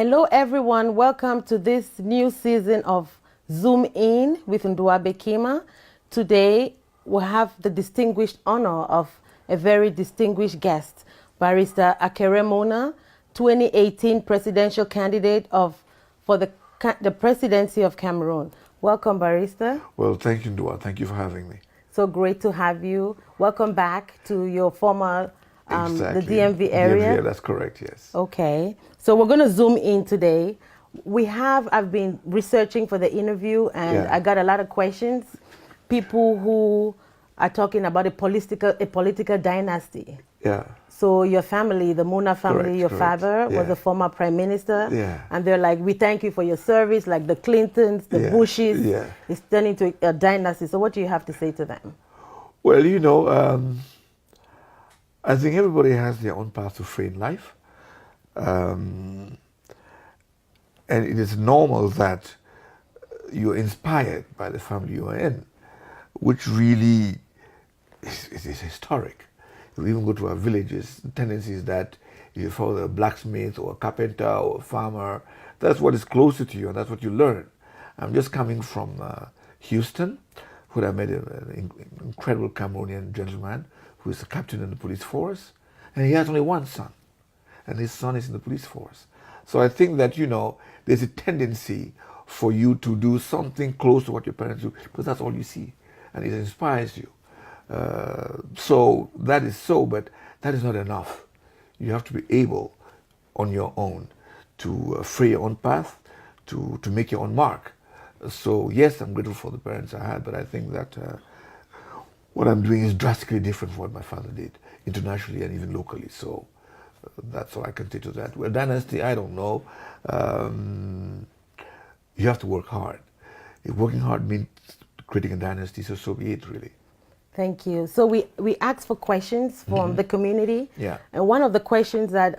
Hello everyone, welcome to this new season of Zoom In with Nduabe Kima. Today we have the distinguished honor of a very distinguished guest, Barrister Akere Mona, 2018 presidential candidate for the presidency of Cameroon. Welcome, Barrister. Well, thank you, Ndua. Thank you for having me. So great to have you. Welcome back to your former Exactly. the DMV area. DMV, that's correct, yes. Okay, so we're going to zoom in today. I've been researching for the interview and I got a lot of questions. People who are talking about a political dynasty. Yeah. So your family, the Mona family, your father was a former prime minister. Yeah. And they're like, we thank you for your service, like the Clintons, the Bushes. Yeah. It's turning into a dynasty. So what do you have to say to them? Well, you know, I think everybody has their own path to frame life. And it is normal that you're inspired by the family you are in, which really is historic. You even go to our villages, the tendency is that if you follow a blacksmith or a carpenter or a farmer, that's what is closer to you and that's what you learn. I'm just coming from Houston, where I met an incredible Cameroonian gentleman who is a captain in the police force, and he has only one son, and his son is in the police force. So I think that, you know, there's a tendency for you to do something close to what your parents do, because that's all you see, and it inspires you. So that is so, but that is not enough. You have to be able, on your own, to free your own path, to make your own mark. So yes, I'm grateful for the parents I had, but I think that what I'm doing is drastically different from what my father did, internationally and even locally. So that's all I can say to that. Well, dynasty, I don't know. You have to work hard. If working hard means creating a dynasty, so be it, really. Thank you. So we asked for questions from the community. Yeah. And one of the questions that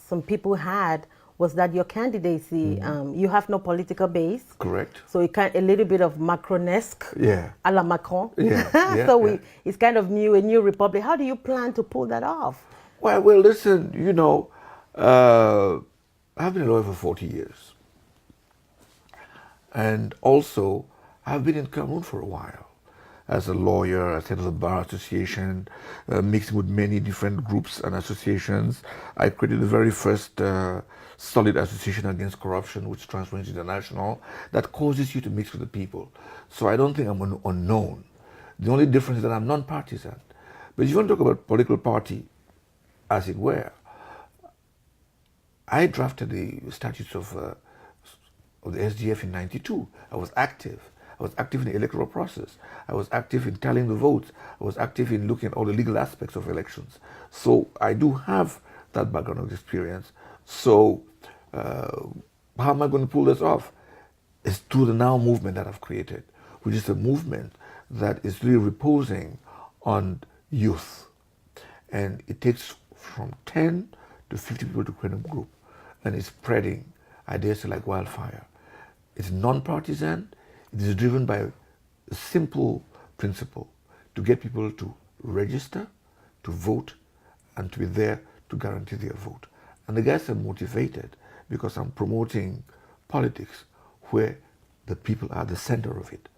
some people had was that your candidacy, you have no political base. Correct. So it kind a little bit of Macron-esque, a la Macron. It's kind of a new republic. How do you plan to pull that off? Well, listen, you know, I've been a lawyer for 40 years. And also, I've been in Cameroon for a while. As a lawyer, as head of the Bar Association, mixing with many different groups and associations. I created the very first solid association against corruption, which is Transparency International, that causes you to mix with the people. So I don't think I'm unknown. The only difference is that I'm non-partisan. But if you want to talk about political party, as it were, I drafted the statutes of the SDF in '92. I was active. I was active in the electoral process. I was active in tallying the votes. I was active in looking at all the legal aspects of elections. So I do have that background of experience. So how am I going to pull this off? It's through the Now movement that I've created, which is a movement that is really reposing on youth. And it takes from 10 to 50 people to create a group. And it's spreading ideas like wildfire. It's non-partisan. It is driven by a simple principle to get people to register, to vote, and to be there to guarantee their vote. And the guys are motivated because I'm promoting politics where the people are the center of it.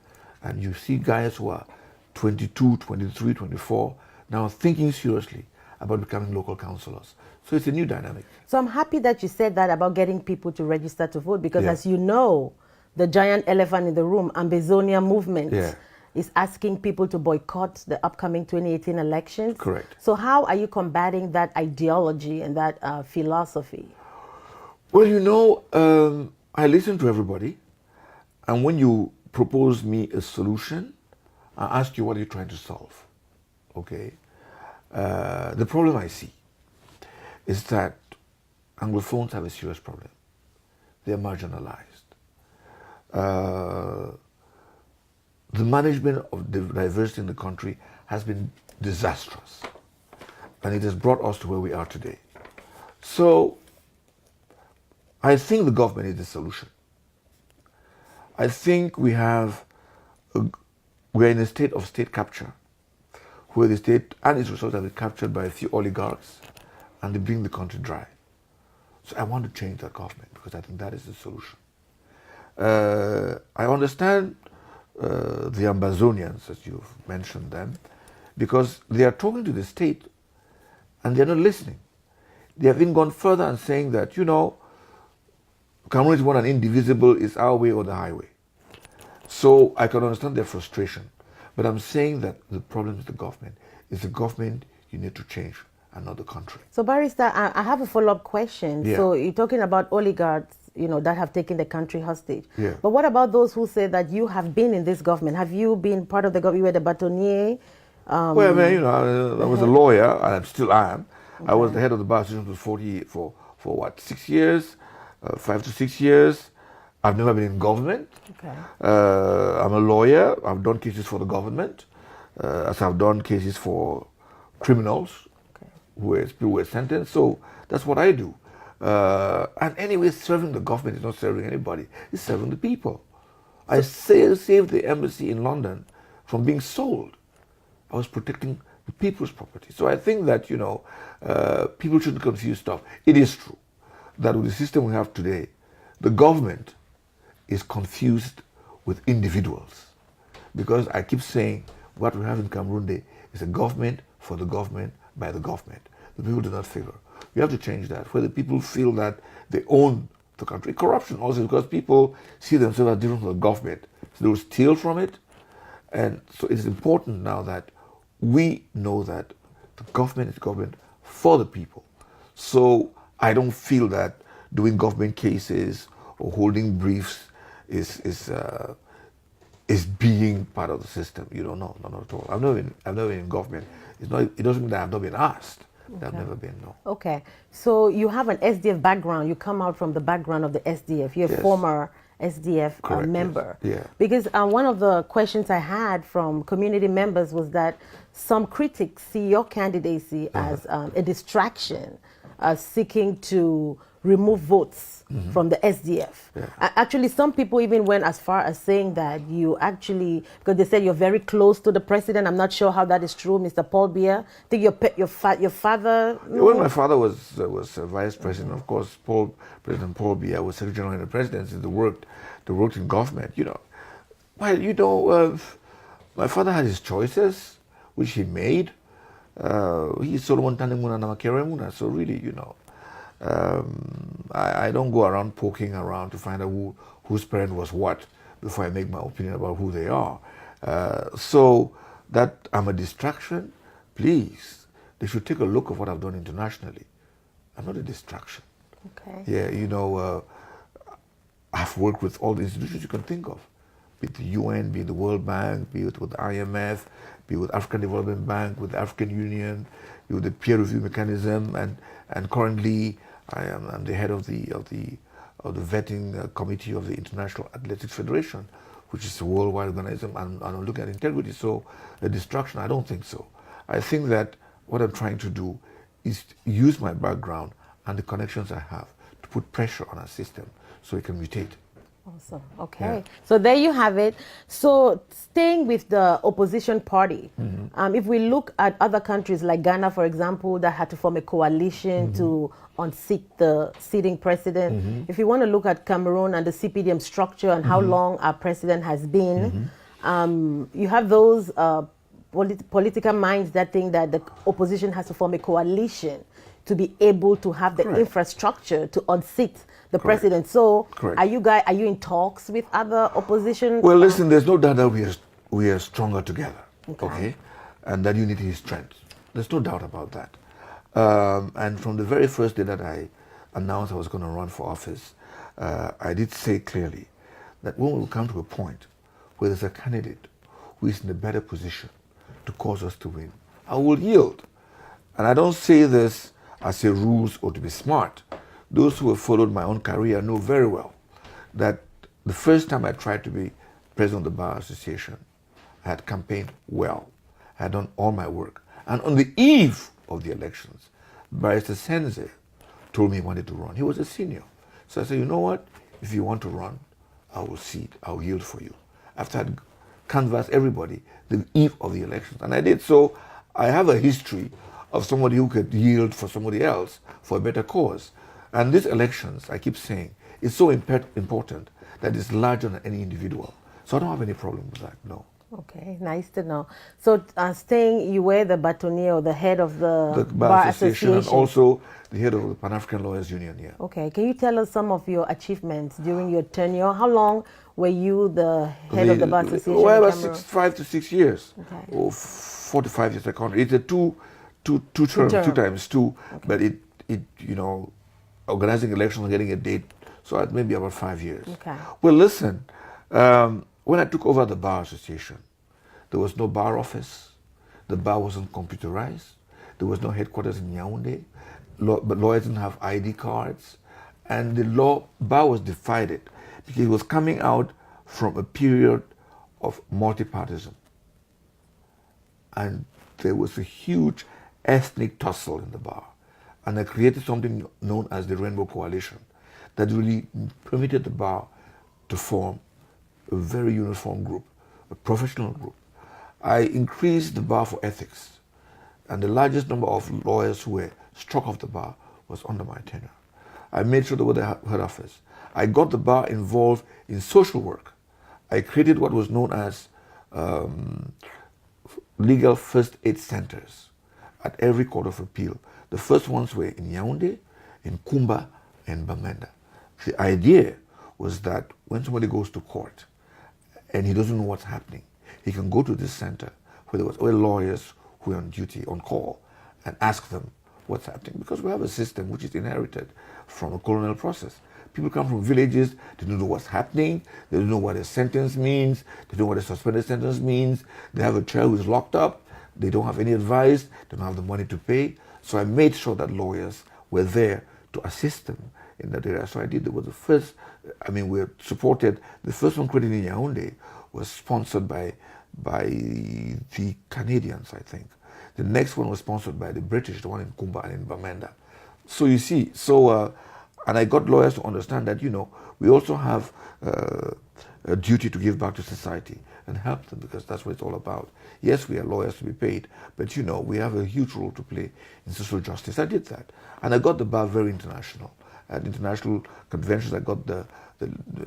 And you see guys who are 22, 23, 24 now thinking seriously about becoming local councillors. So it's a new dynamic. So I'm happy that you said that about getting people to register to vote because as you know, the giant elephant in the room, Ambazonia movement, is asking people to boycott the upcoming 2018 elections. Correct. So how are you combating that ideology and that philosophy? Well, you know, I listen to everybody. And when you propose me a solution, I ask you, what are you trying to solve? Okay. The problem I see is that Anglophones have a serious problem. They're marginalized. The management of the diversity in the country has been disastrous, and it has brought us to where we are today. So I think the government is the solution. I think we're in a state of state capture, where the state and its resources have been captured by a few oligarchs, and they bring the country dry. So I want to change that government because I think that is the solution. I understand the Ambazonians, as you've mentioned them, because they are talking to the state and they're not listening. They have even gone further and saying that, Cameroon is one and indivisible, is our way or the highway. So I can understand their frustration. But I'm saying that the problem with the government is the government you need to change and not the country. So Barrister, I have a follow-up question. Yeah. So you're talking about oligarchs, that have taken the country hostage. Yeah. But what about those who say that you have been in this government? Have you been part of the government? You were the batonier? Well, I mean, I was a lawyer, and I still am. Okay. I was the head of the bar association for what, 6 years, 5 to 6 years. I've never been in government. Okay. I'm a lawyer. I've done cases for the government, as I've done cases for criminals who were sentenced. So that's what I do. And anyway, serving the government is not serving anybody. It's serving the people. I saved the embassy in London from being sold. I was protecting the people's property. So I think that, people shouldn't confuse stuff. It is true that with the system we have today, the government is confused with individuals. Because I keep saying what we have in Cameroon today is a government for the government by the government. The people do not figure. We have to change that, where the people feel that they own the country. Corruption also, because people see themselves as different from the government. So they will steal from it. And so it's important now that we know that the government is government for the people. So I don't feel that doing government cases or holding briefs is being part of the system. No, not at all. I've never been in government. It doesn't mean that I've not been asked. Okay. I've never been, no. Okay. So you have an SDF background. You come out from the background of the SDF. You're a former SDF member. Yes. Yeah. Because one of the questions I had from community members was that some critics see your candidacy as a distraction, seeking to remove votes from the SDF. Yeah. Actually, some people even went as far as saying that you actually, because they said you're very close to the president. I'm not sure how that is true, Mr. Paul Biya. I think your father. Well, my father was vice president. Of course, President Paul Biya was secretary general in the presidency. They worked in government. Well, my father had his choices, which he made. He's Solomon Tanemuna and Akere Muna. So really, I don't go around poking around to find out whose parent was what before I make my opinion about who they are. So that I'm a distraction, please, they should take a look at what I've done internationally. I'm not a distraction. Okay. Yeah, I've worked with all the institutions you can think of, be it the UN, be it the World Bank, be it with the IMF, be it with African Development Bank, with the African Union, be it with the peer review mechanism, and currently I'm the head of the vetting committee of the International Athletics Federation, which is a worldwide organism, and I'm looking at integrity. So a distraction, I don't think so. I think that what I'm trying to do is use my background and the connections I have to put pressure on our system so it can mutate. Awesome. Okay. Yeah. So there you have it. So staying with the opposition party, if we look at other countries like Ghana, for example, that had to form a coalition to unseat the sitting president. If you want to look at Cameroon and the CPDM structure and how long our president has been, you have those political minds that think that the opposition has to form a coalition to be able to have the infrastructure to unseat the president. So are you in talks with other opposition? Well, listen, there's no doubt that we are stronger together, okay? And that unity is strength. There's no doubt about that. And from the very first day that I announced I was going to run for office, I did say clearly that when we come to a point where there's a candidate who is in a better position to cause us to win, I will yield. And I don't say this as a rules or to be smart. Those who have followed my own career know very well that the first time I tried to be president of the Bar Association, I had campaigned well. I had done all my work. And on the eve of the elections, Barrister Senze told me he wanted to run. He was a senior. So I said, you know what? If you want to run, I will cede. I will yield for you. After I had canvassed everybody the eve of the elections. And I did. So I have a history of somebody who could yield for somebody else for a better cause. And these elections, I keep saying, is so important that it's larger than any individual. So I don't have any problem with that, no. Okay, nice to know. So staying, you were the bâtonnier or the head of the Bar Association and also the head of the Pan-African Lawyers Union, yeah. Okay, can you tell us some of your achievements during your tenure? How long were you the head of the Bar Association? Well, about 5 to 6 years. Okay. Or 4 to 5 years, I can't. It's a two terms, 2 times 2, okay. But it, you know, organizing elections and getting a date, so maybe about 5 years. Okay. Well, listen, when I took over the Bar Association, there was no bar office, the bar wasn't computerized, there was no headquarters in Yaoundé, but lawyers didn't have ID cards, and the bar was divided because it was coming out from a period of multipartism. And there was a huge ethnic tussle in the bar. And I created something known as the Rainbow Coalition that really permitted the bar to form a very uniform group, a professional group. I increased the bar for ethics, and the largest number of lawyers who were struck off the bar was under my tenure. I made sure there was a head office. I got the bar involved in social work. I created what was known as legal first aid centers at every court of appeal. The first ones were in Yaoundé, in Kumba, and Bamenda. The idea was that when somebody goes to court and he doesn't know what's happening, he can go to this center where there were lawyers who are on duty, on call, and ask them what's happening. Because we have a system which is inherited from a colonial process. People come from villages, they don't know what's happening, they don't know what a sentence means, they don't know what a suspended sentence means, they have a child who's locked up, they don't have any advice, they don't have the money to pay. So I made sure that lawyers were there to assist them in that area. So I did, it was the first, we supported, the first one created in Yaoundé was sponsored by the Canadians, I think. The next one was sponsored by the British, the one in Kumba and in Bamenda. So you see, and I got lawyers to understand that, we also have a duty to give back to society and help them, because that's what it's all about. Yes, we are lawyers to be paid, but we have a huge role to play in social justice. I did that. And I got the bar very international. At international conventions, I got the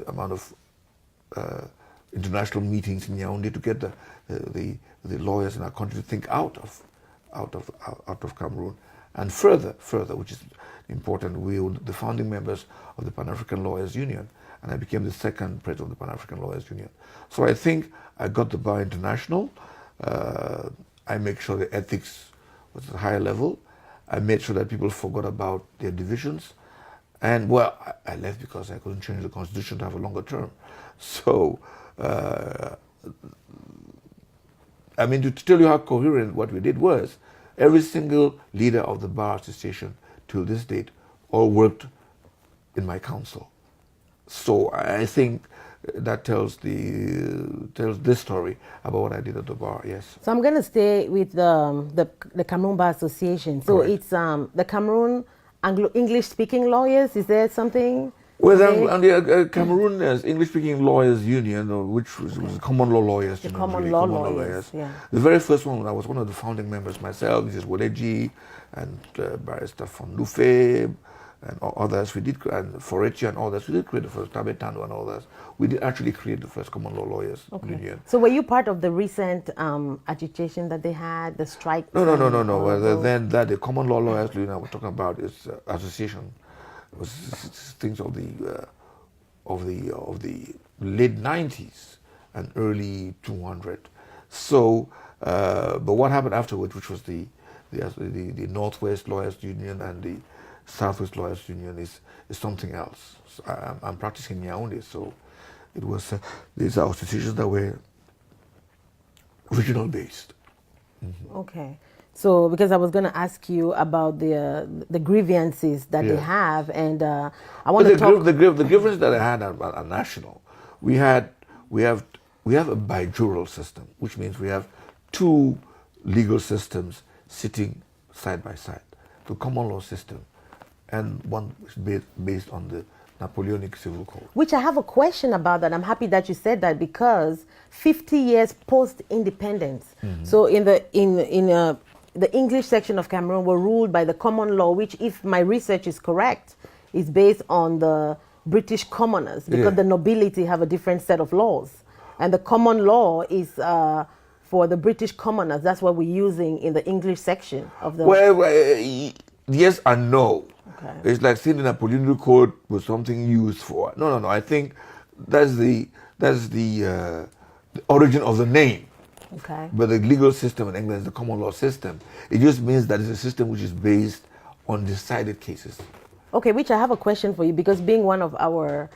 amount of international meetings in Yaoundé to get the lawyers in our country to think out of Cameroon. And further, which is important, we were the founding members of the Pan-African Lawyers Union, and I became the second president of the Pan-African Lawyers Union. So I think I got the bar international. I make sure the ethics was at a higher level. I made sure that people forgot about their divisions. And well, I left because I couldn't change the constitution to have a longer term. So, to tell you how coherent what we did was, every single leader of the Bar Association till this date all worked in my council. So I think that tells this story about what I did at the bar, yes. So I'm going to stay with the Cameroon Bar Association. So correct. It's the Cameroon English-speaking lawyers, is there something? Well, the Cameroon English-speaking Lawyers Union, which was common law lawyers. The common law lawyers, yeah. The very first one, I was one of the founding members myself, Mrs. Woleji, and Barrister Fondufe, and others. We did, and Forechi and others. We did create the first, Tabetando and others. We did actually create the first common law lawyers union. So were you part of the recent agitation that they had, the strike? No. Well, then the common law lawyers union we're talking about is association. It was things of the late 90s and early 200. So, but what happened afterwards, which was the Northwest Lawyers Union and the Southwest Lawyers Union, is something else. So I'm practicing in Yaoundé, so it was these are associations that were regional based. Mm-hmm. Okay. So, because I was going to ask you about the grievances that they have, and I want to talk. The grievances that I had are national. We have a bijural system, which means we have two legal systems sitting side by side. The common law system, and one is based on the Napoleonic Civil Code. Which I have a question about that. I'm happy that you said that, because 50 years post-independence. Mm-hmm. So in the English section of Cameroon were ruled by the common law, which, if my research is correct, is based on the British commoners, because the nobility have a different set of laws. And the common law is for the British commoners. That's what we're using in the English section of the... Well, yes and no. Okay. It's like saying the Napoleonic Code was something used for. No. I think that's the origin of the name. Okay. But the legal system in England is the common law system. It just means that it's a system which is based on decided cases. Okay, which I have a question for you, because being one of our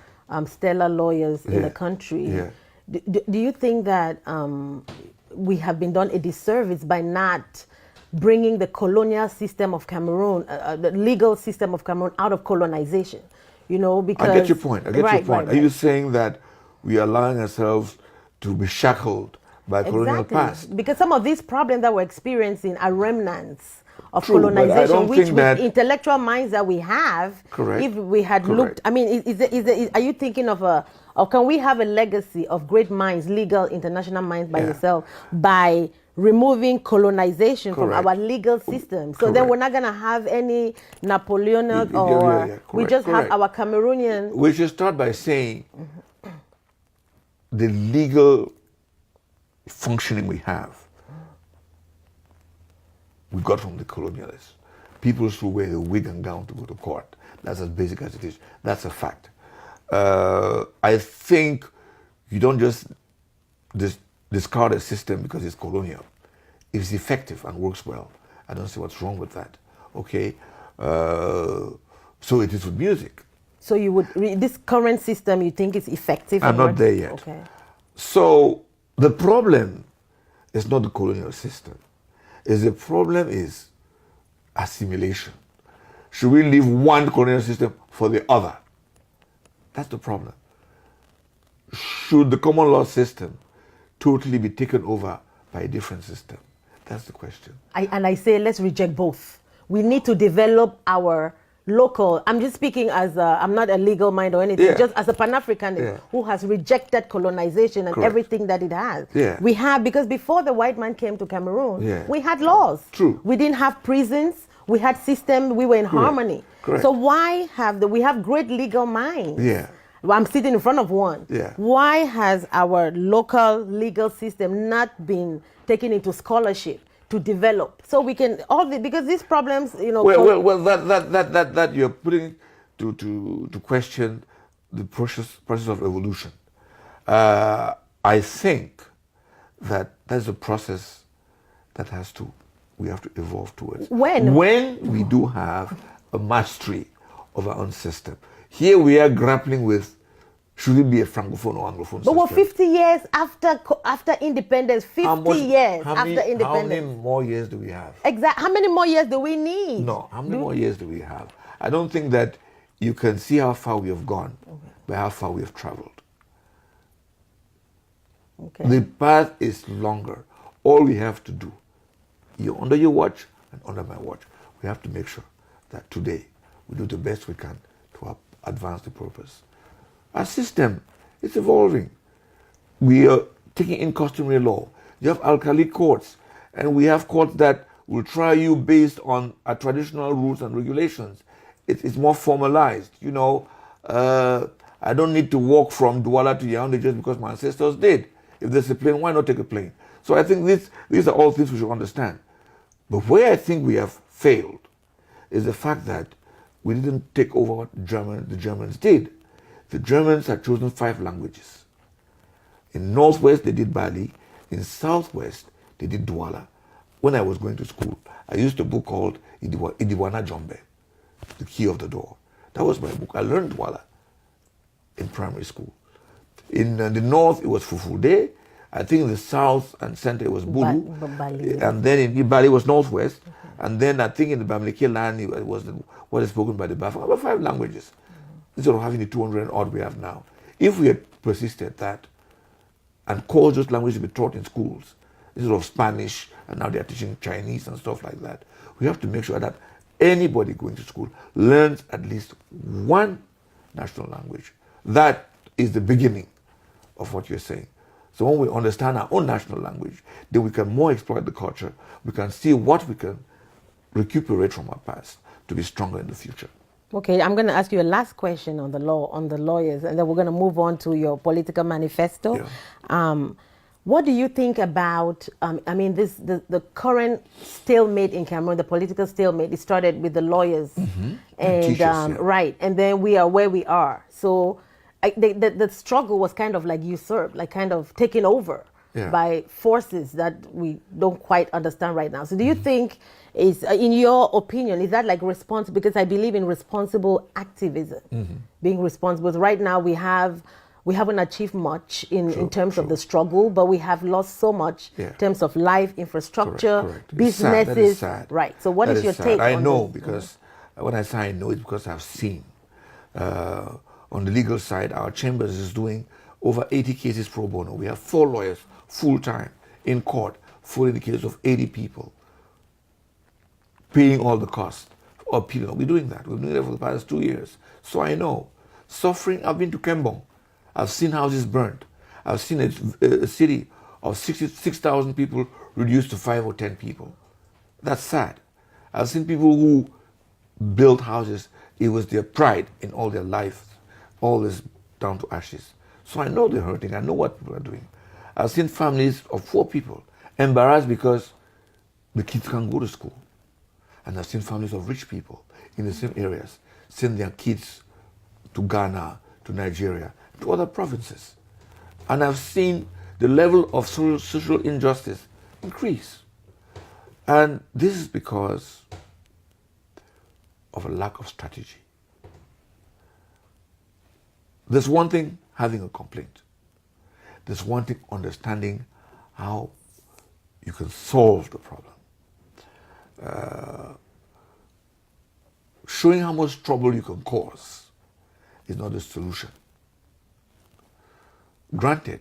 stellar lawyers in the country, do you think that we have been done a disservice by not bringing the colonial system of Cameroon, the legal system of Cameroon, out of colonization? You know, because... I get your point. Are you saying that we are allowing ourselves to be shackled by colonial past? Because some of these problems that we're experiencing are remnants of colonization, which with intellectual minds that we have, if we had looked, I mean, are you thinking of or can we have a legacy of great minds, legal international minds by yourself, by removing colonization from our legal system? So then we're not going to have any Napoleonic we just have our Cameroonian... We should start by saying the legal functioning we have, we got from the colonialists. People still wear the wig and gown to go to court. That's as basic as it is. That's a fact. I think you don't just discard a system because it's colonial. If it's effective and works well, I don't see what's wrong with that. Okay? So it is with music. So you would, this current system, you think is effective? I'm not there yet. Okay. So the problem is not the colonial system. The problem is assimilation. Should we leave one colonial system for the other? That's the problem. Should the common law system totally be taken over by a different system? That's the question. I say let's reject both. We need to develop our local, I'm just speaking as I'm not a legal mind or anything, just as a Pan-Africanist who has rejected colonization and everything that it has. We have, because before the white man came to Cameroon, we had laws. True. We didn't have prisons, we had systems, we were in harmony. So why we have great legal minds? Well, I'm sitting in front of one. Why has our local legal system not been taken into scholarship to develop, so we can because these problems, you know. Well, that you're putting to question the process of evolution. I think that's a process that we have to evolve towards. When we do have a mastery of our own system. Here we are grappling with, should it be a francophone or anglophone system? But we're 50 years after independence. 50 years after independence. How many more years do we have? Exactly. How many more years do we need? No. How many more years do we have? I don't think that you can see how far we have gone by how far we have traveled. The path is longer. All we have to do, under your watch and under my watch, we have to make sure that today we do the best we can to advance the purpose. Our system is evolving. We are taking in customary law. You have alkali courts, and we have courts that will try you based on our traditional rules and regulations. It's more formalized. You know, I don't need to walk from Douala to Yaoundé just because my ancestors did. If there's a plane, why not take a plane? So I think these are all things we should understand. But where I think we have failed is the fact that we didn't take over what the Germans did. The Germans had chosen 5 languages. In Northwest, they did Bali. In Southwest, they did Douala. When I was going to school, I used a book called Idiwana Jombe, The Key of the Door. That was my book. I learned Douala in primary school. In the North, it was Fufude. I think in the South and Center, it was Bulu. And then in Bali, it was Northwest. And then I think in the Bamileke land, it was what is spoken by the Bafang. About 5 languages. Instead of having the 200 and odd we have now. If we had persisted that and caused those languages to be taught in schools, instead of Spanish, and now they are teaching Chinese and stuff like that, we have to make sure that anybody going to school learns at least one national language. That is the beginning of what you're saying. So when we understand our own national language, then we can more exploit the culture. We can see what we can recuperate from our past to be stronger in the future. Okay, I'm going to ask you a last question on the law, on the lawyers, and then we're going to move on to your political manifesto. Yeah. What do you think about, I mean, the current stalemate in Cameroon, the political stalemate, it started with the lawyers. And, teachers, yeah. right, and then we are where we are. So the struggle was kind of like usurped, like kind of taken over Yeah. by forces that we don't quite understand right now. So do you think, is in your opinion, is that like responsible? Because I believe in responsible activism, being responsible. Right now we haven't achieved much in terms of the struggle, but we have lost so much in terms of life, infrastructure, Correct. businesses. That is sad. Right. So what That is your sad. take I on know this? because when I say I know, it's because I've seen. On the legal side, our chambers is doing over 80 cases pro bono. We have 4 lawyers full-time in court for the case of 80 people, paying all the costs of appeal. We're doing that. We've been doing that for the past 2 years. So I know. Suffering, I've been to Kembong. I've seen houses burnt. I've seen a city of 66,000 people reduced to 5 or 10 people. That's sad. I've seen people who built houses. It was their pride in all their life. All this down to ashes. So I know they're hurting. I know what people are doing. I've seen families of 4 people embarrassed because the kids can't go to school. And I've seen families of rich people in the same areas send their kids to Ghana, to Nigeria, to other provinces. And I've seen the level of social injustice increase. And this is because of a lack of strategy. There's one thing having a complaint. There's one thing understanding how you can solve the problem. Showing how much trouble you can cause is not the solution. Granted,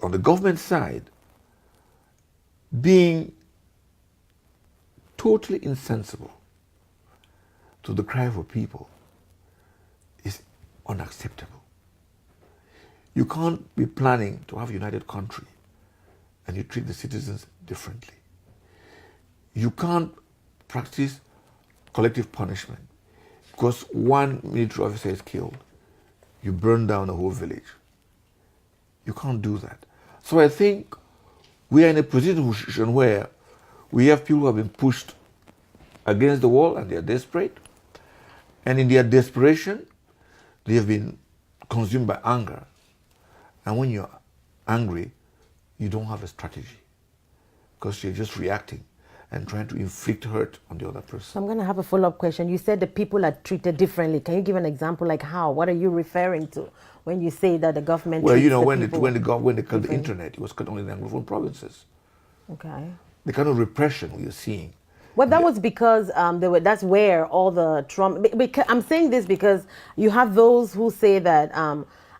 on the government side, being totally insensible to the cry for people is unacceptable. You can't be planning to have a united country and you treat the citizens differently. You can't practice collective punishment because one military officer is killed. You burn down a whole village. You can't do that. So I think we are in a position where we have people who have been pushed against the wall and they are desperate. And in their desperation, they have been consumed by anger. And when you're angry, you don't have a strategy because you're just reacting and trying to inflict hurt on the other person. So I'm going to have a follow-up question. You said the people are treated differently. Can you give an example, like how? What are you referring to when you say that the government Well, treats you know, the when people they cut the internet, it was cut only in the Anglophone provinces. Okay. The kind of repression we are seeing. Well, that was because that's where all the trauma. I'm saying this because you have those who say that,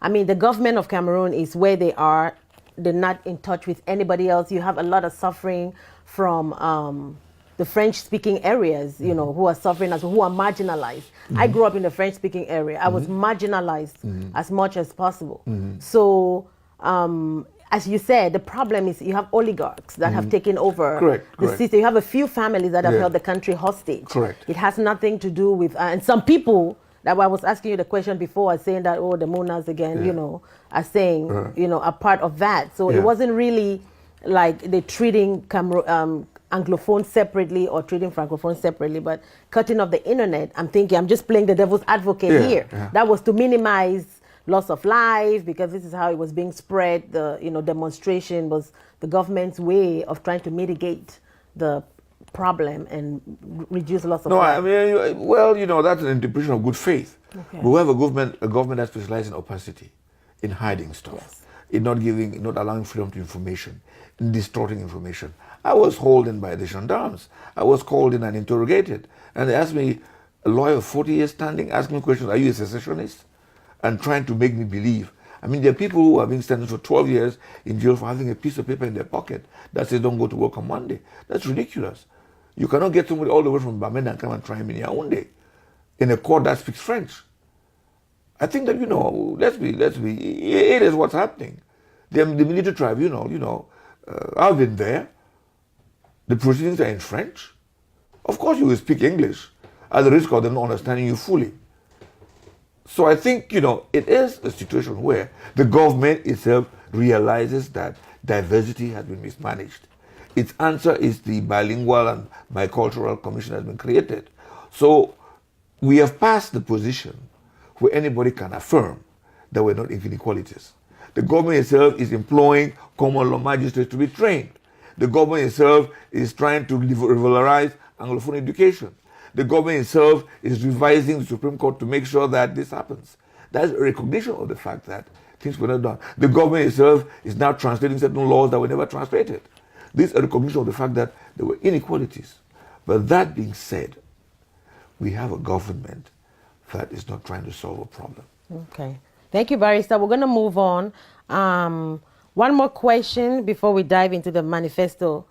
I mean, the government of Cameroon is where they are. They're not in touch with anybody else. You have a lot of suffering from the French-speaking areas, you know, who are suffering as well, who are marginalized. I grew up in the French-speaking area. I was marginalized as much as possible. So, as you said, the problem is you have oligarchs that have taken over the system. You have a few families that have held the country hostage. Correct. It has nothing to do with, and some people, that I was asking you the question before, are saying that, oh, the Monas again, you know, are saying, you know, are part of that. So it wasn't really like they're treating Anglophone separately or treating Francophone separately, but cutting off the internet, I'm thinking, I'm just playing the devil's advocate here. That was to minimize loss of life, because this is how it was being spread. The demonstration was the government's way of trying to mitigate the problem and reduce loss of life. I mean, well, you know, that's an interpretation of good faith. Okay. We have a government that specializes in opacity, in hiding stuff, in not allowing freedom to information, in distorting information. I was hauled in by the gendarmes. I was called in and interrogated, and they asked me, a lawyer of 40 years standing, asking me questions, are you a secessionist? And trying to make me believe. I mean, there are people who have been sentenced for 12 years in jail for having a piece of paper in their pocket that says don't go to work on Monday. That's ridiculous. You cannot get somebody all the way from Bamenda and come and try him in Yaoundé in a court that speaks French. I think that, you know, let's be, it is what's happening. The military tribunal, I've been there. The proceedings are in French. Of course you will speak English. at the risk of them not understanding you fully. So I think, it is a situation where the government itself realizes that diversity has been mismanaged. Its answer is the bilingual and bicultural commission has been created. So we have passed the position where anybody can affirm that we're not inequalities. The government itself is employing common law magistrates to be trained. The government itself is trying to regularize Anglophone education. The government itself is revising the Supreme Court to make sure that this happens. That's a recognition of the fact that things were not done. The government itself is now translating certain laws that were never translated. This is a recognition of the fact that there were inequalities. But that being said, we have a government that is not trying to solve a problem. Okay. Thank you, Barrister. We're going to move on. One more question before we dive into the manifesto,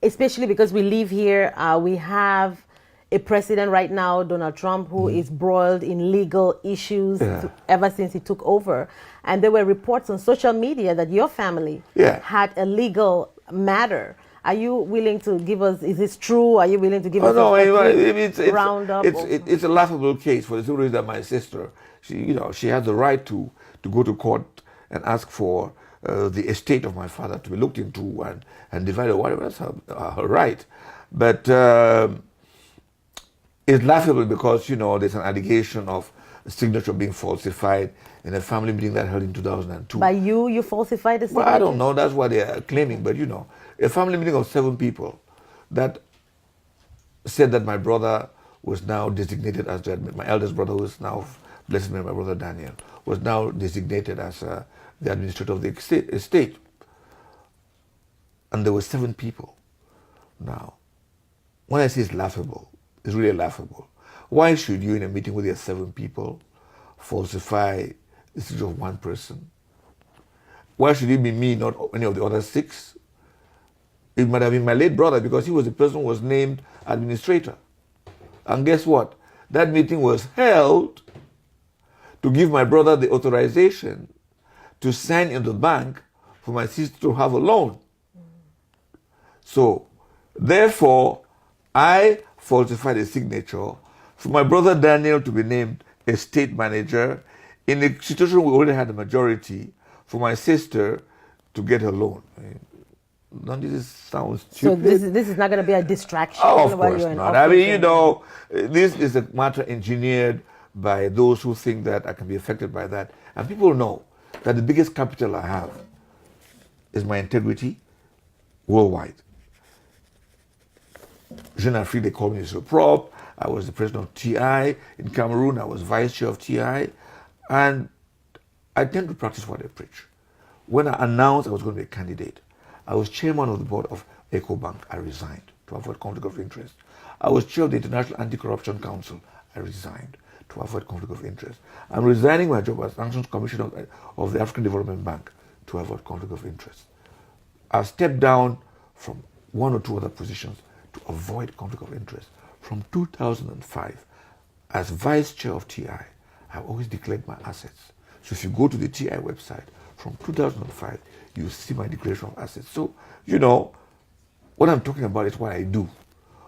especially because we live here. We have a president right now, Donald Trump, who is embroiled in legal issues ever since he took over. And there were reports on social media that your family had a legal matter. Are you willing to give us, is this true? Are you willing to give us a roundup? It's a laughable case for the simple reason that my sister, she has the right to go to court and ask for the estate of my father to be looked into and divided, whatever. That's her right. But it's laughable because, there's an allegation of a signature being falsified in a family meeting that held in 2002. By you falsified the signature? Well, I don't know. That's what they are claiming. But, a family meeting of 7 people that said that my brother was now designated as my eldest brother, who is now, blessed me, my brother Daniel, was now designated as the administrator of the estate. And there were 7 people. Now, when I say it's laughable, it's really laughable. Why should you, in a meeting with your 7 people, falsify the signature of one person? Why should it be me, not any of the other 6? It might have been my late brother because he was the person who was named administrator. And guess what? That meeting was held to give my brother the authorization to sign in the bank for my sister to have a loan. So, therefore, I falsified a signature for my brother Daniel to be named estate manager in a situation we already had a majority for my sister to get her loan. Don't this sound stupid? So this is not going to be a distraction? Oh, of course not. I mean, this is a matter engineered by those who think that I can be affected by that. And people know that the biggest capital I have is my integrity worldwide. Jeune Afrique, they call me Mr. Prop. I was the president of TI in Cameroon. I was vice chair of TI. And I tend to practice what I preach. When I announced I was going to be a candidate, I was chairman of the board of EcoBank. I resigned to avoid conflict of interest. I was chair of the International Anti-Corruption Council. I resigned to avoid conflict of interest. I'm resigning my job as Sanctions Commissioner of the African Development Bank to avoid conflict of interest. I've stepped down from 1 or 2 other positions to avoid conflict of interest. From 2005, as vice chair of TI, I've always declared my assets. So if you go to the TI website, from 2005, you see my declaration of assets. So, what I'm talking about is what I do.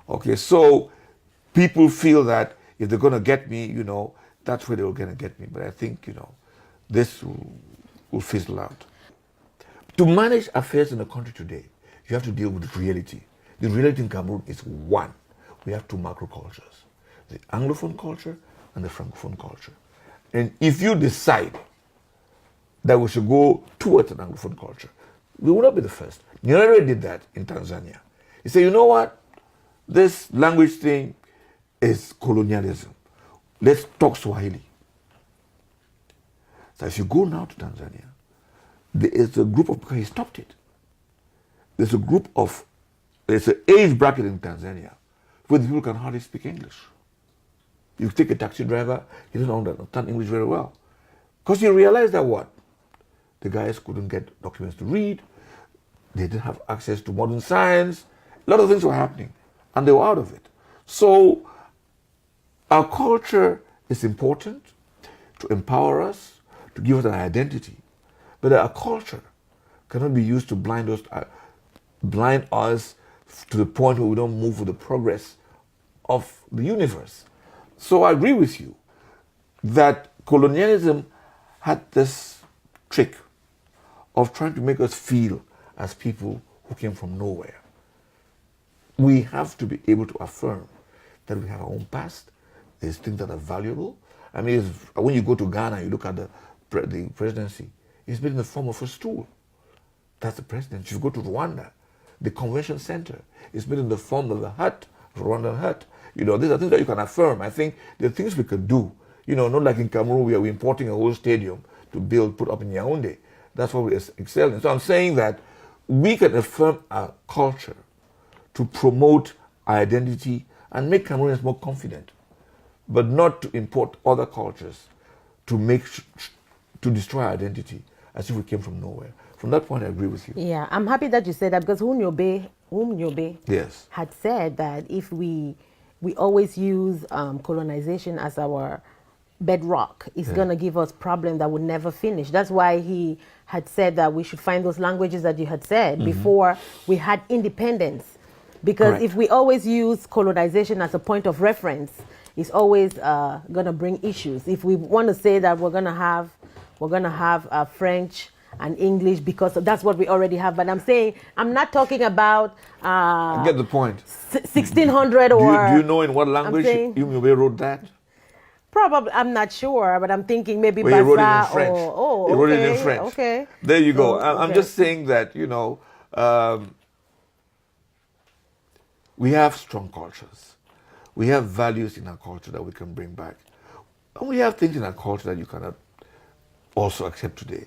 Okay, so people feel that if they're going to get me, that's where they're going to get me. But I think, this will fizzle out. To manage affairs in a country today, you have to deal with reality. The reality in Cameroon is one. We have 2 macro cultures, the Anglophone culture and the Francophone culture. And if you decide that we should go towards an Anglophone culture, we will not be the first. Nyerere did that in Tanzania. He said, you know what? This language thing is colonialism. Let's talk Swahili. So if you go now to Tanzania, there is a group of, because he stopped it. There's an age bracket in Tanzania where the people can hardly speak English. You take a taxi driver, he doesn't understand English very well. Because you realize that what? The guys couldn't get documents to read, they didn't have access to modern science, a lot of things were happening, and they were out of it. So, our culture is important to empower us, to give us an identity, but our culture cannot be used to blind us to the point where we don't move with the progress of the universe. So I agree with you that colonialism had this trick of trying to make us feel as people who came from nowhere. We have to be able to affirm that we have our own past. There's things that are valuable. I mean, when you go to Ghana, you look at the presidency, it's been in the form of a stool. That's the president. If you go to Rwanda, the convention center, it's been in the form of a hut, Rwandan hut. You know, these are things that you can affirm. I think there are things we could do. You know, not like in Cameroon, where we're importing a whole stadium to put up in Yaoundé. That's what we excel in. So I'm saying that we can affirm our culture to promote our identity and make Cameroonians more confident, but not to import other cultures to to destroy our identity as if we came from nowhere. From that point, I agree with you. Yeah, I'm happy that you said that, because Nyobe Yes. had said that if we always use colonization as our bedrock, it's going to give us problems that will never finish. That's why he had said that we should find those languages that you had said before we had independence. Because Correct. if we always use colonization as a point of reference, it's always going to bring issues. If we want to say that we're going to have French and English, because that's what we already have. But I'm not talking about I get the point. 1600 or... Do you know in what language Nyobe wrote that? Probably, I'm not sure, but I'm thinking maybe Well, he wrote it in Basa French. or... He wrote it in French. Okay. There you go. So, I'm just saying that, you know, we have strong cultures. We have values in our culture that we can bring back. And we have things in our culture that you cannot also accept today.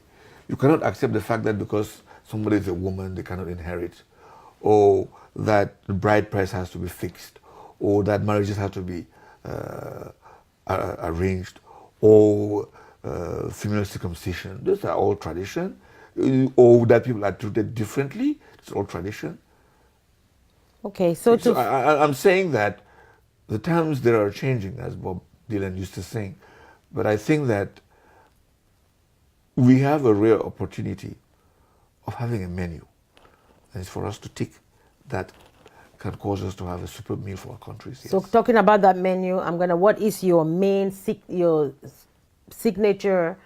You cannot accept the fact that because somebody is a woman, they cannot inherit, or that the bride price has to be fixed, or that marriages have to be arranged, or female circumcision. Those are all tradition. Or that people are treated differently. It's all tradition. Okay, So I'm saying that the times they are changing, as Bob Dylan used to sing, but I think that we have a rare opportunity of having a menu, and it's for us to tick that can cause us to have a superb meal for our countries. Yes. So talking about that menu, what is your main your signature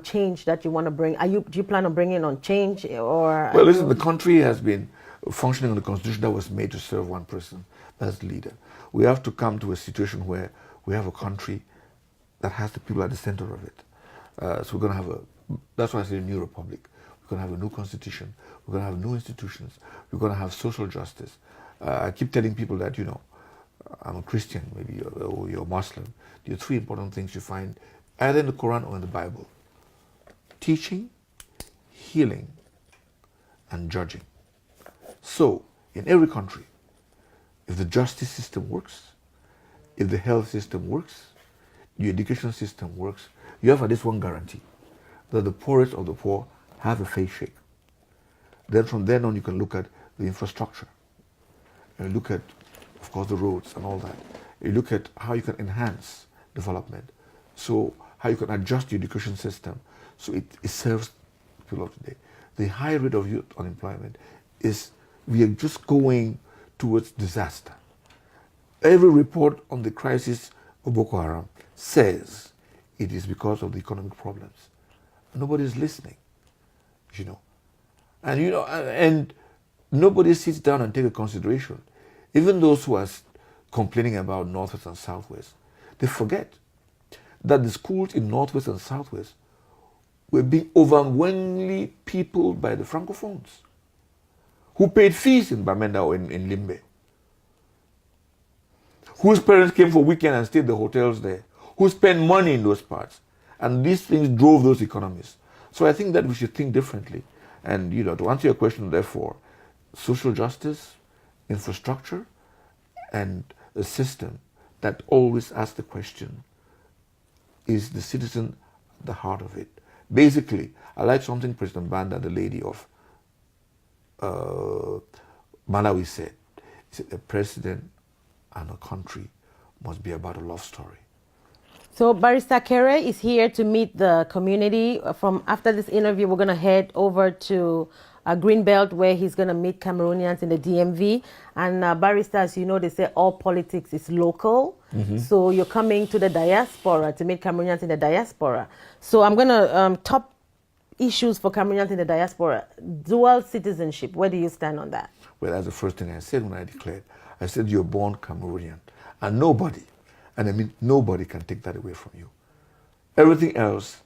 change that you want to bring? Do you plan on bringing on change, or? Well, listen, the country has been functioning on the constitution that was made to serve one person, that's the leader. We have to come to a situation where we have a country that has the people at the center of it. So we're going to have that's why I say a new republic. We're going to have a new constitution. We're going to have new institutions. We're going to have social justice. I keep telling people that, you know, I'm a Christian, maybe, or you're Muslim. There are three important things you find either in the Quran or in the Bible: teaching, healing, and judging. So, in every country, if the justice system works, if the health system works, the education system works, you have at least one guarantee, that the poorest of the poor have a fair shake. Then from then on, you can look at the infrastructure. You look at, of course, the roads and all that. You look at how you can enhance development. So how you can adjust the education system so it serves people of today. The high rate of youth unemployment is, we are just going towards disaster. Every report on the crisis of Boko Haram says it is because of the economic problems. Nobody is listening, you know. And nobody sits down and takes a consideration. Even those who are complaining about Northwest and Southwest, they forget that the schools in Northwest and Southwest were being overwhelmingly peopled by the Francophones, who paid fees in Bamenda or in Limbe, whose parents came for weekend and stayed in the hotels there, who spent money in those parts. And these things drove those economies. So I think that we should think differently. And, you know, to answer your question, therefore, social justice, infrastructure, and a system that always asks the question, is the citizen at the heart of it? Basically, I like something President Banda, the lady of Malawi, said. He said, a president and a country must be about a love story. So Barrister Akere is here to meet the community. After this interview, we're going to head over to Greenbelt, where he's going to meet Cameroonians in the DMV. And Barrister, as you know, they say all politics is local. So you're coming to the diaspora to meet Cameroonians in the diaspora. So I'm going to top issues for Cameroonians in the diaspora. Dual citizenship, where do you stand on that? Well, that's the first thing I said when I declared. I said, you're born Cameroonian. And nobody, and I mean nobody, can take that away from you. Everything else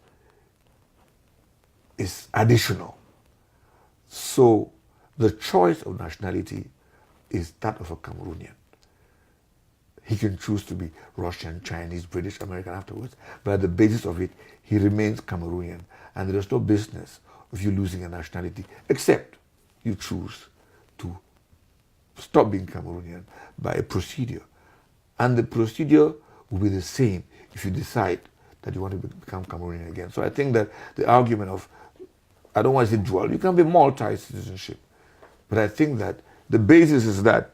is additional. So the choice of nationality is that of a Cameroonian. He can choose to be Russian, Chinese, British, American afterwards, but at the basis of it, he remains Cameroonian. And there is no business of you losing a nationality, except you choose to stop being Cameroonian by a procedure. And the procedure will be the same if you decide that you want to become Cameroonian again. So I think that the argument of, I don't want to say dual, you can be multi-citizenship. But I think that the basis is that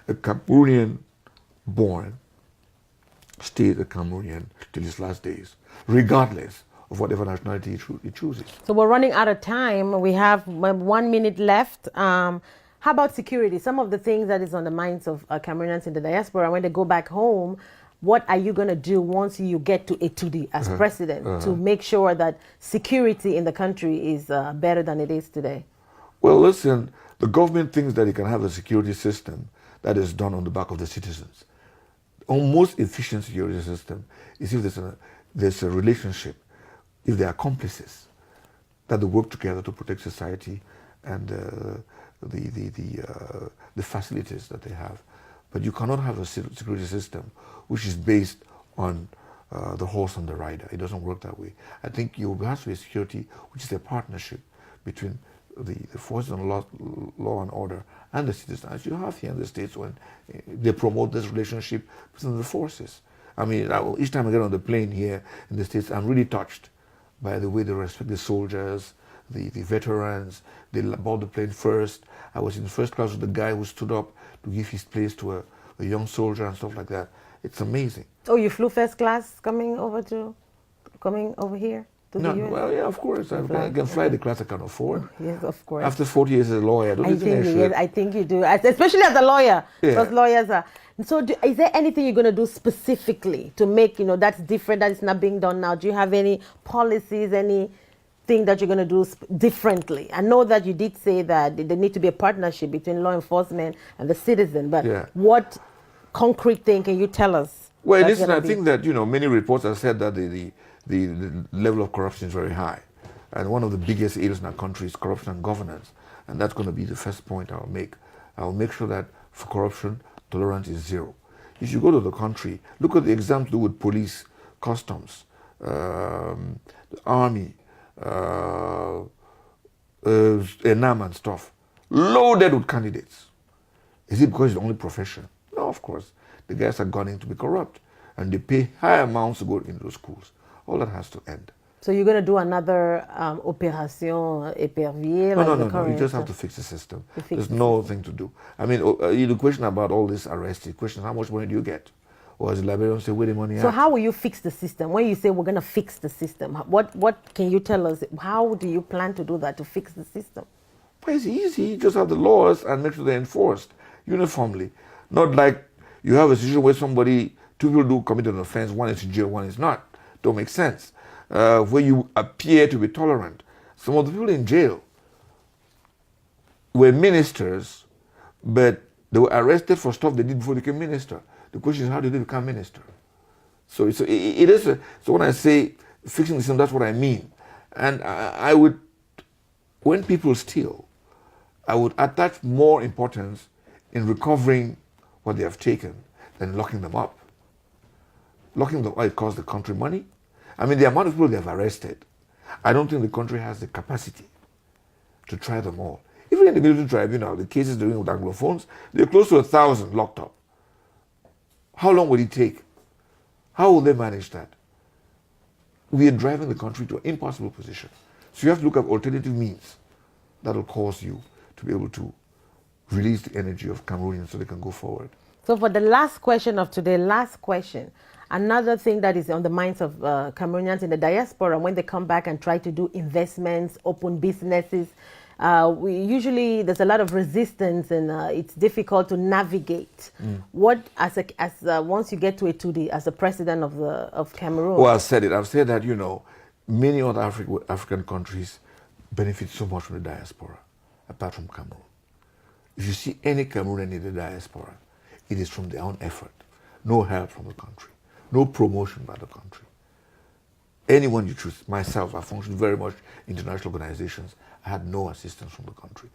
a Cameroonian born stays a Cameroonian till his last days, regardless of whatever nationality he chooses. So we're running out of time. We have 1 minute left. How about security? Some of the things that is on the minds of Cameroonians in the diaspora, when they go back home, what are you going to do once you get to Etudi as president to make sure that security in the country is better than it is today? Well, listen, the government thinks that it can have a security system that is done on the back of the citizens. The most efficient security system is if there's a relationship, if they're accomplices, that they work together to protect society and the facilities that they have. But you cannot have a security system which is based on the horse and the rider. It doesn't work that way. I think you have to be a security which is a partnership between the forces of law and order and the citizens. You have here in the States when they promote this relationship between the forces. I mean, each time I get on the plane here in the States, I'm really touched by the way they respect the soldiers, the veterans. They board the plane first. I was in first class with the guy who stood up to give his place to a young soldier and stuff like that. It's amazing. Oh, you flew first class coming over here to the US? Well, yeah, of course. I can fly the class I can afford. Yes, of course. After 40 years as a lawyer, I think you do, especially as a lawyer, because lawyers are. So is there anything you're going to do specifically to make, that's different, that is not being done now? Do you have any policies, anything that you're going to do differently? I know that you did say that there need to be a partnership between law enforcement and the citizen, but what concrete thing can you tell us? Well, listen, I think that, many reports have said that the level of corruption is very high. And one of the biggest ills in our country is corruption and governance. And that's going to be the first point I'll make. I'll make sure that for corruption, tolerance is zero. If you go to the country, look at the exams do with police, customs, the army, ENAM and stuff, loaded with candidates. Is it because it's the only profession? No, of course. The guys are gunning to be corrupt, and they pay high amounts to go into those schools. All that has to end. So you're going to do another Opération Épervier? No. You just have to fix the system. There's no thing to do. I mean, the question about all this arrest, the question, how much money do you get? Or as the Liberians say, where the money So how will you fix the system? When you say we're going to fix the system, what can you tell us? How do you plan to do that, to fix the system? Well, it's easy. You just have the laws and make sure they're enforced uniformly. Not like you have a situation where two people do commit an offense, one is in jail, one is not. Don't make sense. Where you appear to be tolerant. Some of the people in jail were ministers, but they were arrested for stuff they did before they became minister. The question is, how did they become minister? So when I say fixing the system, that's what I mean. And I would, when people steal, I would attach more importance in recovering what they have taken than locking them up. Locking them up, it costs the country money. I mean, the amount of people they have arrested, I don't think the country has the capacity to try them all. Even in the military tribunal, the cases they're doing with Anglophones, they're close to 1,000 locked up. How long will it take? How will they manage that? We are driving the country to an impossible position. So you have to look at alternative means that will cause you to be able to release the energy of Cameroonians so they can go forward. So for the last question of today, another thing that is on the minds of Cameroonians in the diaspora when they come back and try to do investments, open businesses, there's a lot of resistance, and it's difficult to navigate. What once you get to as a president of Cameroon? Well, I've said that many other African countries benefit so much from the diaspora, apart from Cameroon. If you see any Cameroonian in the diaspora, it is from their own effort. No help from the country, no promotion by the country. Anyone you choose, myself, I functioned very much in international organizations. I had no assistance from the country.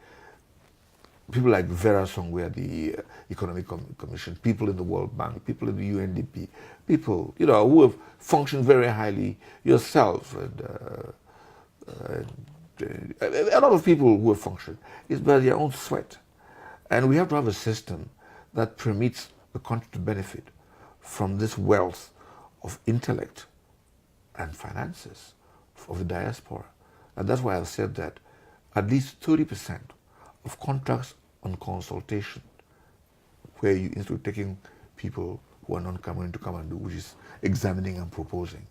People like Vera Songwe at the Economic Commission, people in the World Bank, people in the UNDP, people who have functioned very highly, yourself, and a lot of people who have functioned, is by their own sweat. And we have to have a system that permits the country to benefit from this wealth of intellect and finances of the diaspora. And that's why I've said that at least 30% of contracts on consultation, where you, instead of taking people who are non-Cameroon to come and do, which is examining and proposing,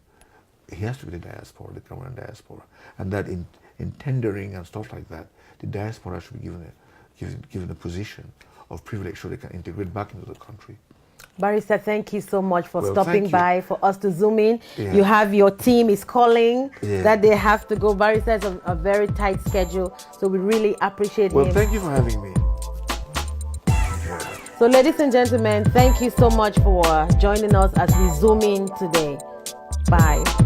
it has to be the diaspora, the Cameroon diaspora. And that in tendering and stuff like that, the diaspora should be given a position of privilege so they can integrate back into the country. Barrister, thank you so much for stopping by for us to zoom in. Yeah. You have your team is calling that they have to go. Barrister has a very tight schedule, so we really appreciate him. Well, thank you for having me. So, ladies and gentlemen, thank you so much for joining us as we zoom in today. Bye.